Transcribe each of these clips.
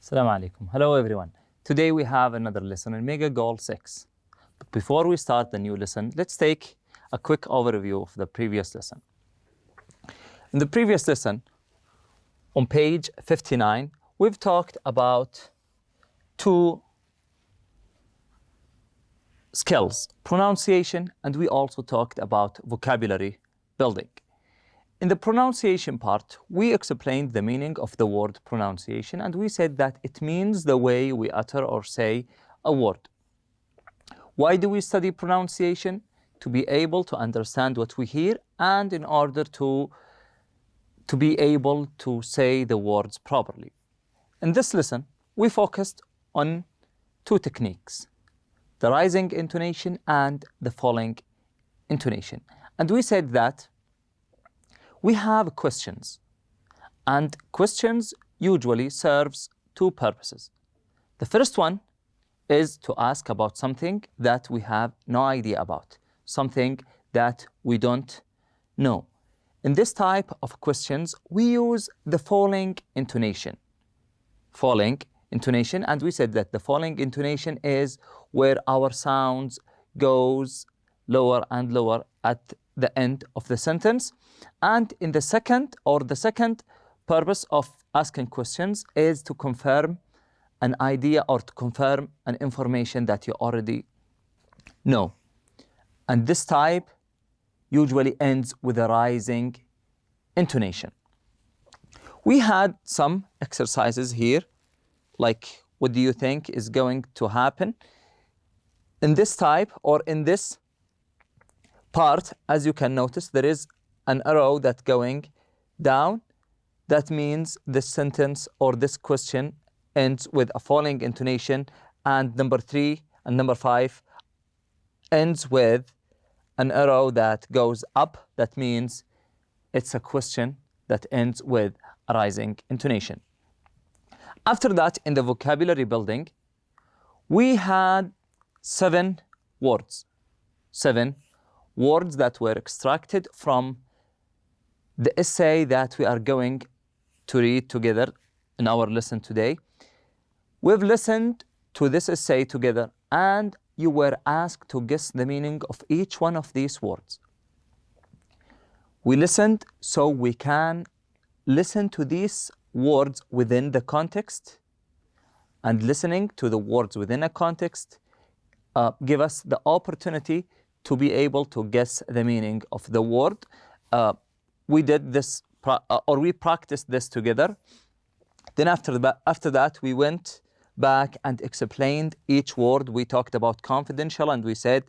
Assalamu alaikum. Hello everyone. Today we have another lesson in Mega Goal 6. But before we start the new lesson, let's take a quick overview of the previous lesson. In the previous lesson, on page 59, we've talked about two skills, pronunciation, and we also talked about vocabulary building. In the pronunciation part, we explained the meaning of the word pronunciation, and we said that it means the way we utter or say a word. Why do we study pronunciation? To be able to understand what we hear and in order to be able to say the words properly. In this lesson, we focused on two techniques, the rising intonation and the falling intonation. And we said that we have questions, and questions usually serves two purposes. The first one is to ask about something that we have no idea about, something that we don't know. In this type of questions, we use the falling intonation. And we said that the falling intonation is where our sounds goes lower and lower at the end of the sentence. And in the second purpose of asking questions is to confirm an idea or to confirm an information that you already know. And this type usually ends with a rising intonation. We had some exercises here, like what do you think is going to happen in this type or in this part? As you can notice, there is an arrow that's going down. That means this sentence or this question ends with a falling intonation, and number 3 and number 5 ends with an arrow that goes up. That means it's a question that ends with a rising intonation. After that, in the vocabulary building, we had 7 words that were extracted from the essay that we are going to read together in our lesson today. We've listened to this essay together, and you were asked to guess the meaning of each one of these words. We listened so we can listen to these words within the context, and listening to the words within a context give us the opportunity to be able to guess the meaning of the word. We did this, or we practiced this together. Then after that, we went back and explained each word. We talked about confidential, and we said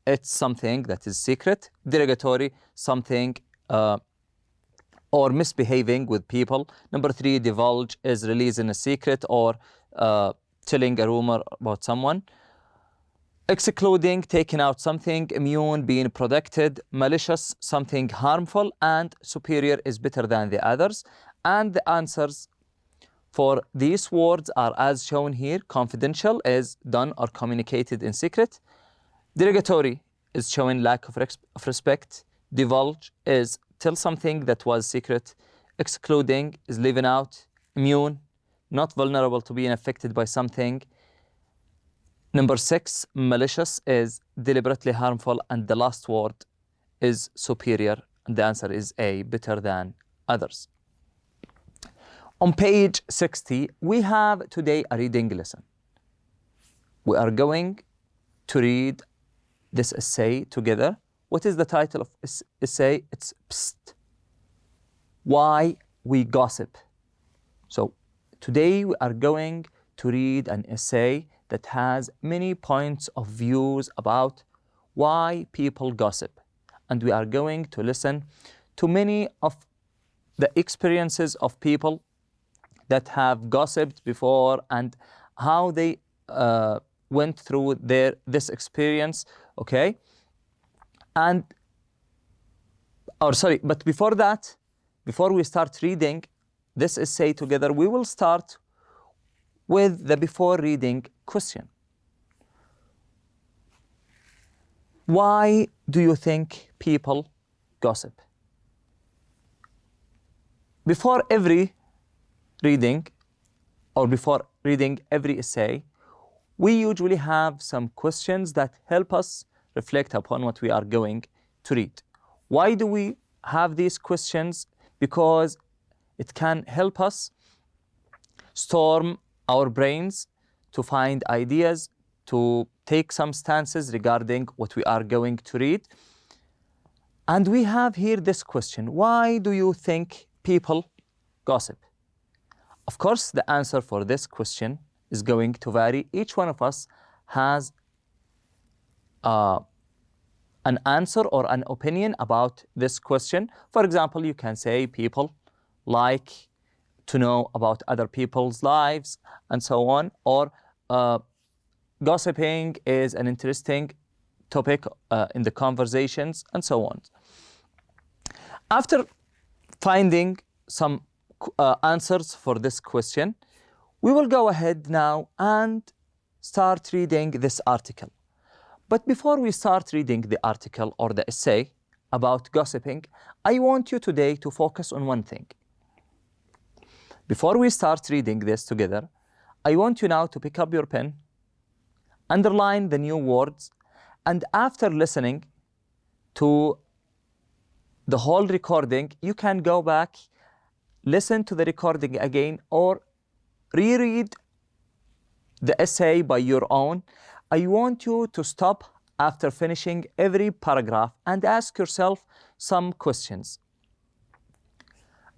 it's something that is secret. Derogatory, something or misbehaving with people. Number 3, divulge is releasing a secret or telling a rumor about someone. Excluding, taking out something. Immune, being protected. Malicious, something harmful. And superior is better than the others. And the answers for these words are as shown here. Confidential is done or communicated in secret. Derogatory is showing lack of respect. Divulge is tell something that was secret. Excluding is leaving out. Immune, not vulnerable to being affected by something. Number 6, malicious is deliberately harmful, and the last word is superior, and the answer is A, better than others. On page 60, we have today a reading lesson. We are going to read this essay together. What is the title of this essay? It's Psst, Why We Gossip. So today we are going to read an essay that has many points of views about why people gossip. And we are going to listen to many of the experiences of people that have gossiped before and how they went through this experience, okay? But before that, before we start reading this essay together, we will start with the before reading question. Why do you think people gossip? Before every reading or before reading every essay, we usually have some questions that help us reflect upon what we are going to read. Why do we have these questions? Because it can help us storm our brains to find ideas, to take some stances regarding what we are going to read. And we have here this question: why do you think people gossip? Of course, the answer for this question is going to vary. Each one of us has an answer or an opinion about this question. For example, you can say people like to know about other people's lives and so on, or gossiping is an interesting topic in the conversations and so on. After finding some answers for this question, we will go ahead now and start reading this article. But before we start reading the article or the essay about gossiping, I want you today to focus on one thing. Before we start reading this together, I want you now to pick up your pen, underline the new words, and after listening to the whole recording, you can go back, listen to the recording again, or reread the essay by your own. I want you to stop after finishing every paragraph and ask yourself some questions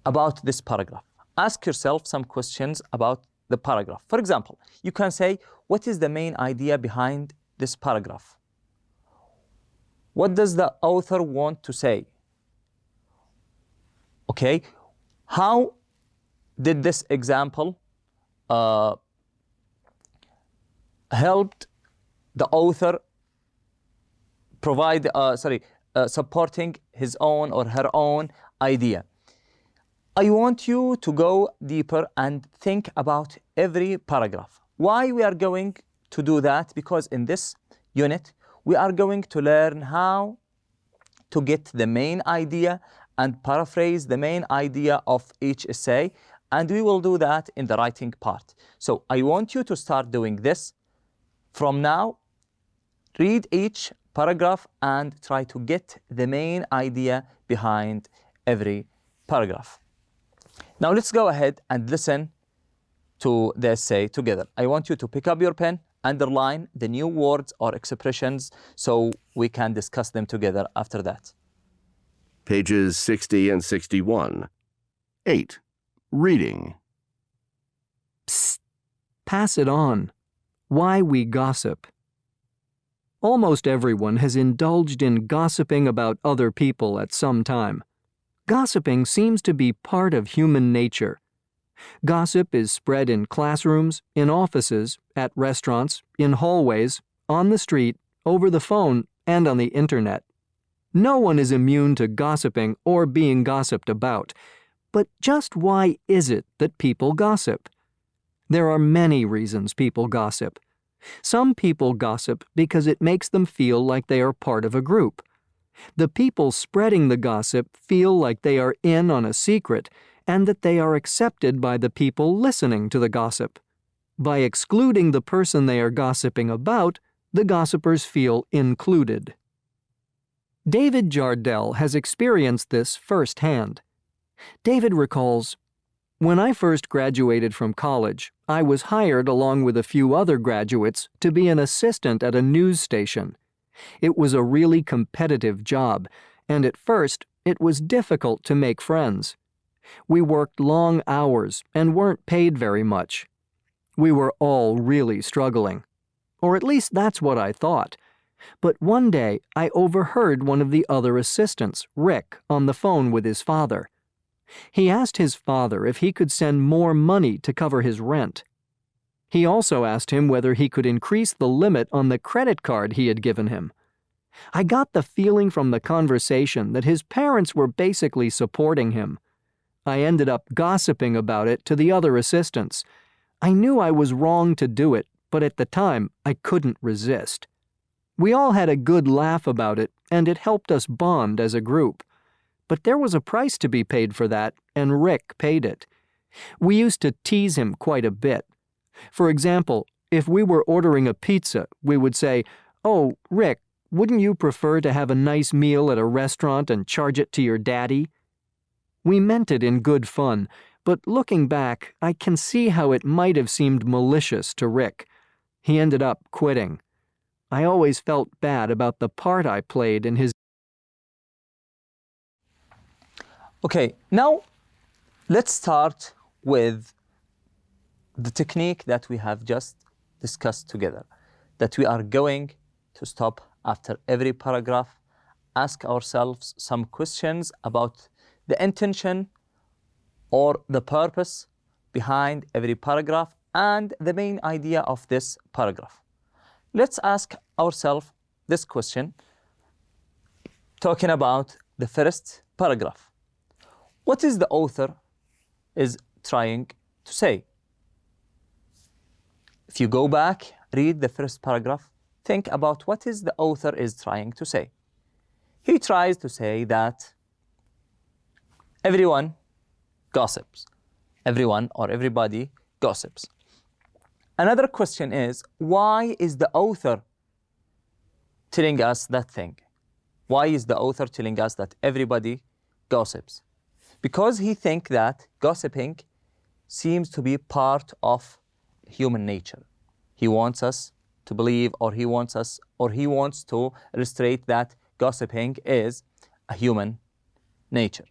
about this paragraph. Ask yourself some questions about the paragraph. For example, you can say, what is the main idea behind this paragraph? What does the author want to say? Okay, how did this example helped the author provide, supporting his own or her own idea? I want you to go deeper and think about every paragraph. Why we are going to do that? Because in this unit, we are going to learn how to get the main idea and paraphrase the main idea of each essay, and we will do that in the writing part. So I want you to start doing this from now. Read each paragraph and try to get the main idea behind every paragraph. Now let's go ahead and listen to the essay together. I want you to pick up your pen, underline the new words or expressions so we can discuss them together after that. Pages 60 and 61. 8. Reading. Psst. Pass it on. Why we gossip. Almost everyone has indulged in gossiping about other people at some time. Gossiping seems to be part of human nature. Gossip is spread in classrooms, in offices, at restaurants, in hallways, on the street, over the phone, and on the internet. No one is immune to gossiping or being gossiped about. But just why is it that people gossip? There are many reasons people gossip. Some people gossip because it makes them feel like they are part of a group. The people spreading the gossip feel like they are in on a secret and that they are accepted by the people listening to the gossip. By excluding the person they are gossiping about, the gossipers feel included. David Jardell has experienced this firsthand. David recalls, "When I first graduated from college, I was hired along with a few other graduates to be an assistant at a news station. It was a really competitive job, and at first, it was difficult to make friends. We worked long hours and weren't paid very much. We were all really struggling. Or at least that's what I thought. But one day, I overheard one of the other assistants, Rick, on the phone with his father. He asked his father if he could send more money to cover his rent. He also asked him whether he could increase the limit on the credit card he had given him. I got the feeling from the conversation that his parents were basically supporting him. I ended up gossiping about it to the other assistants. I knew I was wrong to do it, but at the time, I couldn't resist. We all had a good laugh about it, and it helped us bond as a group. But there was a price to be paid for that, and Rick paid it. We used to tease him quite a bit, For example, if we were ordering a pizza, we would say, "Oh, Rick, wouldn't you prefer to have a nice meal at a restaurant and charge it to your daddy?" We meant it in good fun, but looking back, I can see how it might have seemed malicious to Rick. He ended up quitting. I always felt bad about the part I played in his... Okay, now let's start with the technique that we have just discussed together, that we are going to stop after every paragraph, ask ourselves some questions about the intention or the purpose behind every paragraph and the main idea of this paragraph. Let's ask ourselves this question, talking about the first paragraph. What is the author is trying to say? If you go back, read the first paragraph, think about what is the author is trying to say. He tries to say that everyone gossips. Everyone or everybody gossips. Another question is, why is the author telling us that thing? Why is the author telling us that everybody gossips? Because he thinks that gossiping seems to be part of human nature. He wants us to believe, or he wants to illustrate that gossiping is a human nature.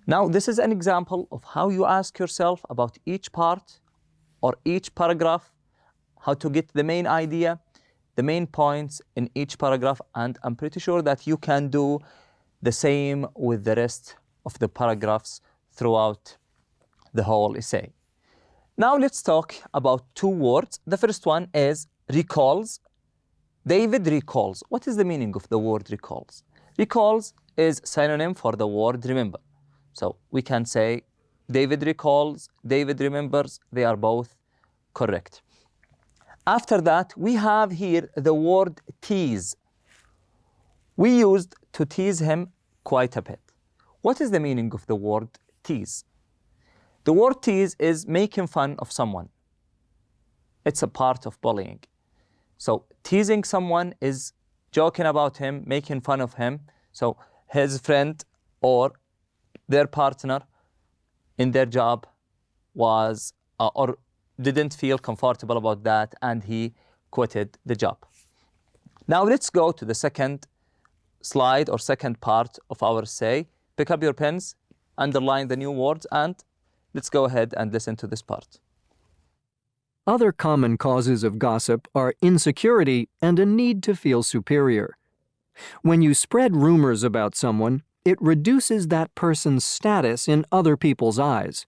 Now, this is an example of how you ask yourself about each part or each paragraph, how to get the main idea, the main points in each paragraph, and I'm pretty sure that you can do the same with the rest of the paragraphs throughout the whole essay. Now let's talk about two words. The first one is recalls. David recalls. What is the meaning of the word recalls? Recalls is synonym for the word remember. So we can say David recalls, David remembers, they are both correct. After that, we have here the word tease. We used to tease him quite a bit. What is the meaning of the word tease? The word tease is making fun of someone. It's a part of bullying. So teasing someone is joking about him, making fun of him. So his friend or their partner in their job was or didn't feel comfortable about that, and he quitted the job. Now let's go to the second slide or second part of our essay. Pick up your pens, underline the new words, and let's go ahead and listen to this part. Other common causes of gossip are insecurity and a need to feel superior. When you spread rumors about someone, it reduces that person's status in other people's eyes.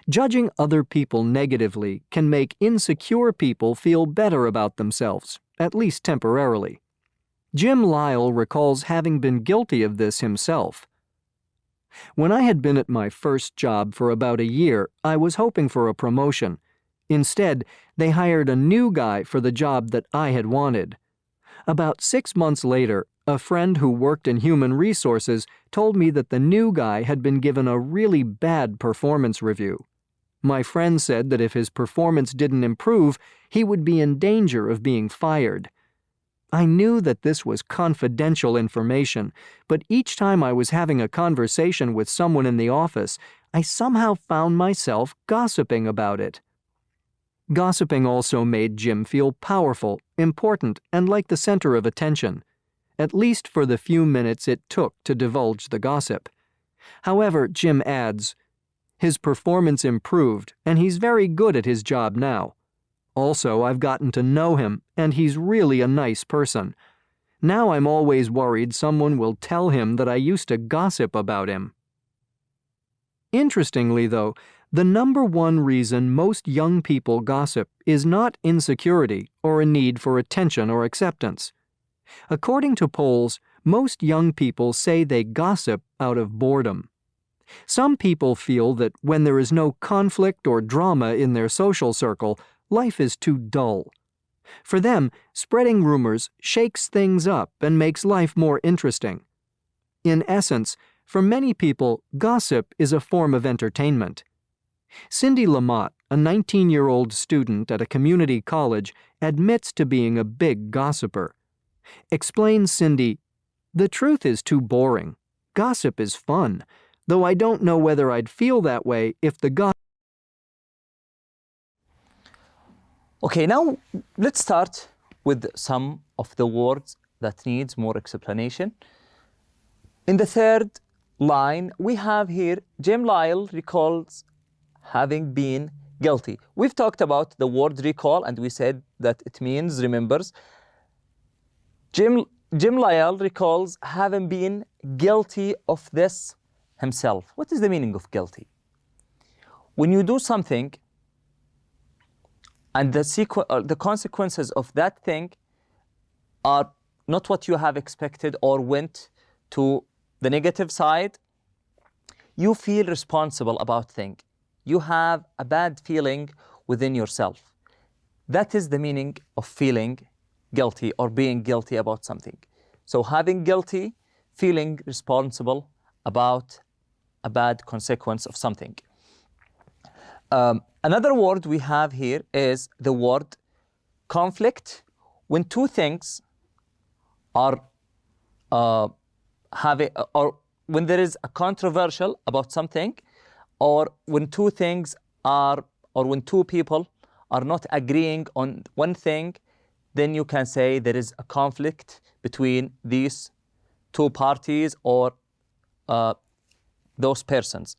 Judging other people negatively can make insecure people feel better about themselves, at least temporarily. Jim Lyle recalls having been guilty of this himself. When I had been at my first job for about a year, I was hoping for a promotion. Instead, they hired a new guy for the job that I had wanted. About 6 months later, a friend who worked in human resources told me that the new guy had been given a really bad performance review. My friend said that if his performance didn't improve, he would be in danger of being fired. I knew that this was confidential information, but each time I was having a conversation with someone in the office, I somehow found myself gossiping about it. Gossiping also made Jim feel powerful, important, and like the center of attention, at least for the few minutes it took to divulge the gossip. However, Jim adds, his performance improved, and he's very good at his job now. Also, I've gotten to know him, and he's really a nice person. Now I'm always worried someone will tell him that I used to gossip about him. Interestingly, though, the number one reason most young people gossip is not insecurity or a need for attention or acceptance. According to polls, most young people say they gossip out of boredom. Some people feel that when there is no conflict or drama in their social circle, life is too dull. For them, spreading rumors shakes things up and makes life more interesting. In essence, for many people, gossip is a form of entertainment. Cindy Lamott, a 19-year-old student at a community college, admits to being a big gossiper. Explains Cindy, "The truth is too boring. Gossip is fun, though I don't know whether I'd feel that way if the gossip..." Okay, now let's start with some of the words that needs more explanation. In the third line, we have here, Jim Lyle recalls having been guilty. We've talked about the word recall and we said that it means remembers. Jim Lyle recalls having been guilty of this himself. What is the meaning of guilty? When you do something and the consequences of that thing are not what you have expected or went to the negative side, you feel responsible about things. You have a bad feeling within yourself. That is the meaning of feeling guilty or being guilty about something. So having guilty, feeling responsible about a bad consequence of something. Another word we have here is the word conflict. When two things are or when there is a controversial about something, or when two things are, or when two people are not agreeing on one thing, then you can say there is a conflict between these two parties or those persons.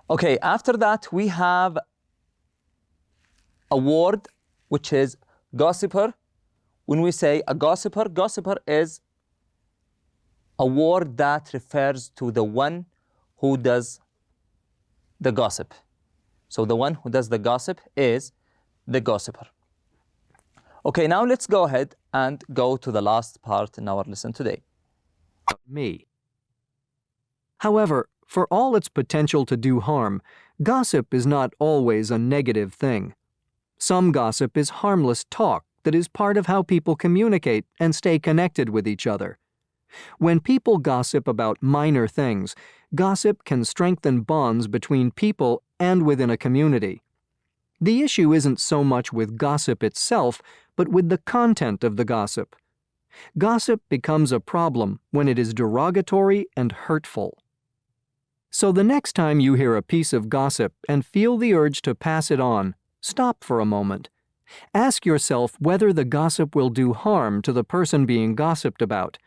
Okay, after that we have a word which is gossiper. When we say a gossiper, gossiper is a word that refers to the one who does the gossip. So the one who does the gossip is the gossiper. Okay, now let's go ahead and go to the last part in our lesson today. Me. However, for all its potential to do harm, gossip is not always a negative thing. Some gossip is harmless talk that is part of how people communicate and stay connected with each other. When people gossip about minor things, gossip can strengthen bonds between people and within a community. The issue isn't so much with gossip itself, but with the content of the gossip. Gossip becomes a problem when it is derogatory and hurtful. So the next time you hear a piece of gossip and feel the urge to pass it on, stop for a moment. Ask yourself whether the gossip will do harm to the person being gossiped about.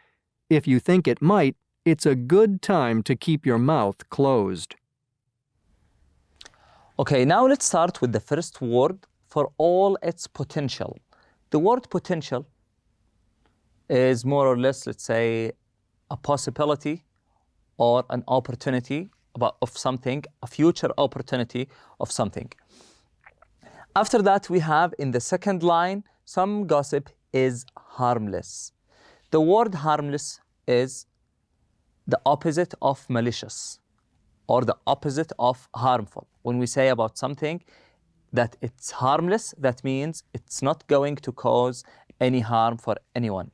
If you think it might, it's a good time to keep your mouth closed. Okay, now let's start with the first word, for all its potential. The word potential is more or less, let's say, a possibility or an opportunity of something, a future opportunity of something. After that, we have in the second line, some gossip is harmless. The word harmless is the opposite of malicious or the opposite of harmful. When we say about something that it's harmless, that means it's not going to cause any harm for anyone.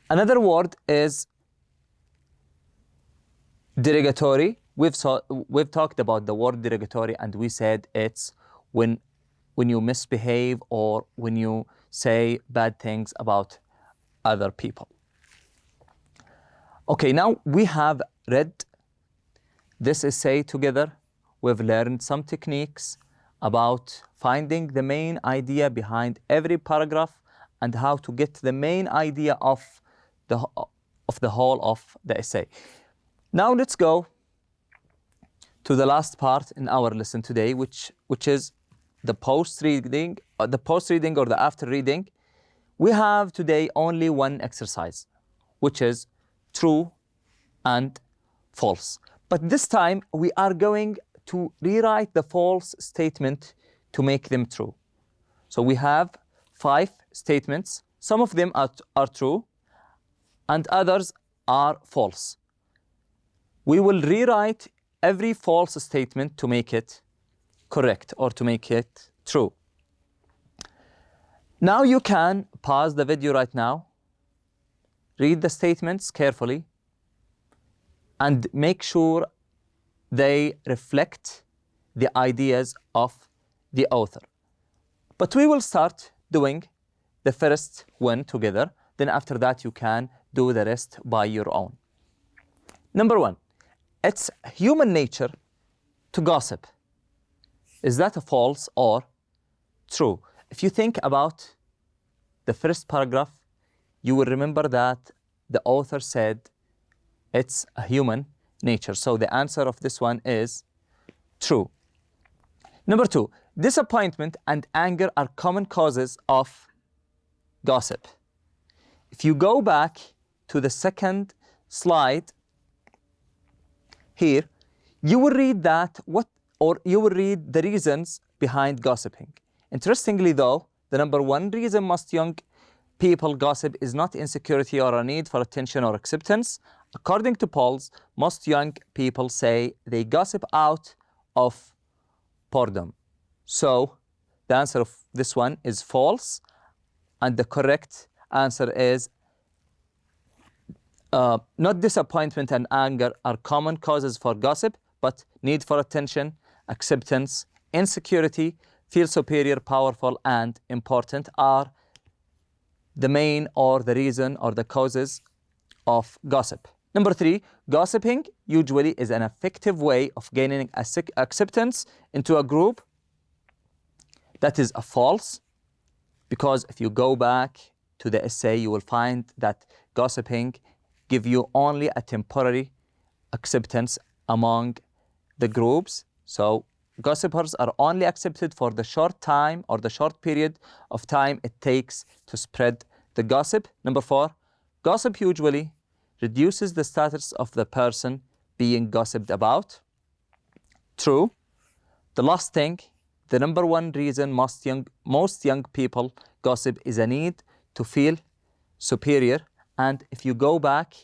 Another word is derogatory. We've talked about the word derogatory and we said it's when you misbehave or when you say bad things about other people. Okay, now we have read this essay together. We've learned some techniques about finding the main idea behind every paragraph and how to get the main idea of the whole of the essay. Now let's go to the last part in our lesson today, which is the post-reading, or the after-reading. We have today only one exercise, which is true and false. But this time we are going to rewrite the false statement to make them true. So we have 5 statements. Some of them are true and others are false. We will rewrite every false statement to make it correct or to make it true. Now you can pause the video right now, read the statements carefully, and make sure they reflect the ideas of the author. But we will start doing the first one together. Then after that, you can do the rest by your own. Number one, it's human nature to gossip. Is that a false or true? If you think about the first paragraph, you will remember that the author said it's a human nature. So the answer of this one is true. Number two, disappointment and anger are common causes of gossip. If you go back to the second slide here, you will read you will read the reasons behind gossiping. Interestingly though, the number one reason most young people gossip is not insecurity or a need for attention or acceptance. According to polls, most young people say they gossip out of boredom. So the answer of this one is false, and the correct answer is not disappointment and anger are common causes for gossip, but need for attention, acceptance, insecurity, feel superior, powerful, and important are the main or the reason or the causes of gossip. Number three, gossiping usually is an effective way of gaining acceptance into a group. That is a false, because if you go back to the essay, you will find that gossiping give you only a temporary acceptance among the groups. So gossipers are only accepted for the short time or the short period of time it takes to spread the gossip. Number four, gossip usually reduces the status of the person being gossiped about. True. The last thing, the number one reason most young people gossip is a need to feel superior. And if you go back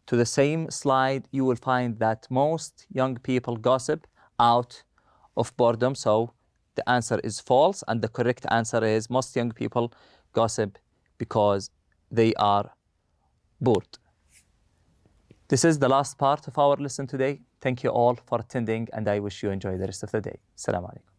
to the same slide, you will find that most young people gossip out of boredom. So the answer is false, and the correct answer is most young people gossip because they are bored. This is the last part of our lesson today. Thank you all for attending, and I wish you enjoy the rest of the day. Assalamu alaikum.